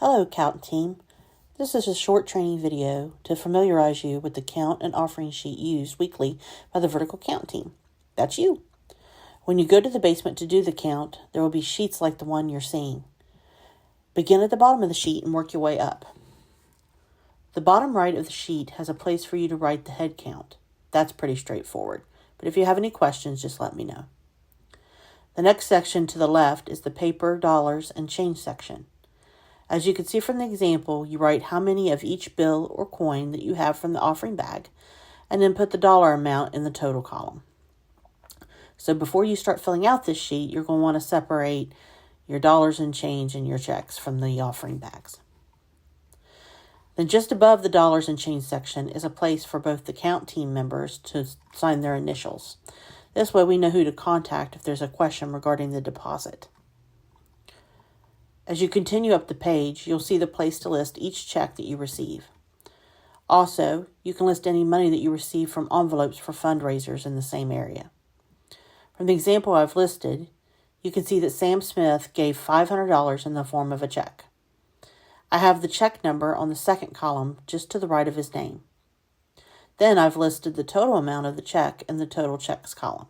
Hello, Count Team. This is a short training video to familiarize you with the count and offering sheet used weekly by the Vertical Count Team. That's you. When you go to the basement to do the count, there will be sheets like the one you're seeing. Begin at the bottom of the sheet and work your way up. The bottom right of the sheet has a place for you to write the head count. That's pretty straightforward, but if you have any questions, just let me know. The next section to the left is the paper, dollars, and change section. As you can see from the example, you write how many of each bill or coin that you have from the offering bag, and then put the dollar amount in the total column. So before you start filling out this sheet, you're going to want to separate your dollars and change and your checks from the offering bags. Then just above the dollars and change section is a place for both the count team members to sign their initials. This way we know who to contact if there's a question regarding the deposit. As you continue up the page, you'll see the place to list each check that you receive. Also, you can list any money that you receive from envelopes for fundraisers in the same area. From the example I've listed, you can see that Sam Smith gave $500 in the form of a check. I have the check number on the second column just to the right of his name. Then I've listed the total amount of the check in the total checks column.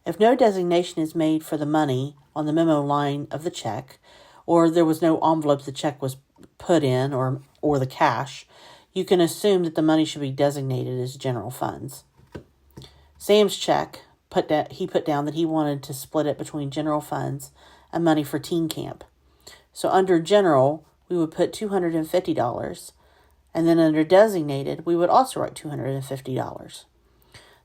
If no designation is made for the money on the memo line of the check, or there was no envelope the check was put in, or the cash, you can assume that the money should be designated as general funds. Sam's check, he put down that he wanted to split it between general funds and money for teen camp. So under general, we would put $250, and then under designated, we would also write $250.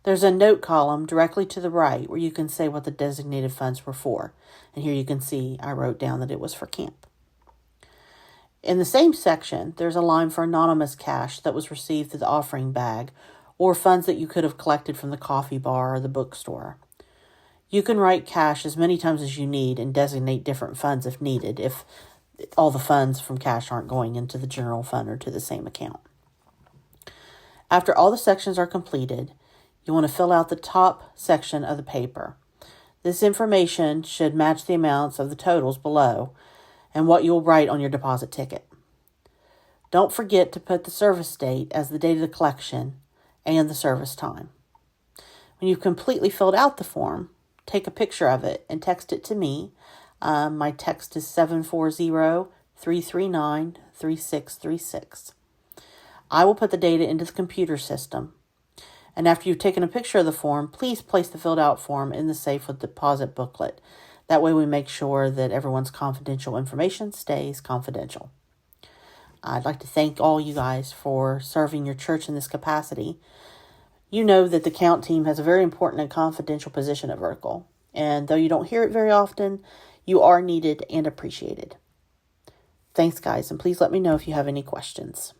There's a note column directly to the right where you can say what the designated funds were for. And here you can see I wrote down that it was for camp. In the same section, there's a line for anonymous cash that was received through the offering bag or funds that you could have collected from the coffee bar or the bookstore. You can write cash as many times as you need and designate different funds if needed, if all the funds from cash aren't going into the general fund or to the same account. After all the sections are completed, you want to fill out the top section of the paper. This information should match the amounts of the totals below and what you'll write on your deposit ticket. Don't forget to put the service date as the date of the collection and the service time. When you've completely filled out the form, take a picture of it and text it to me. My text is 740-339-3636. I will put the data into the computer system. And after you've taken a picture of the form, please place the filled out form in the safe with deposit booklet. That way we make sure that everyone's confidential information stays confidential. I'd like to thank all you guys for serving your church in this capacity. You know that the Count Team has a very important and confidential position at Vertical. And though you don't hear it very often, you are needed and appreciated. Thanks, guys, and please let me know if you have any questions.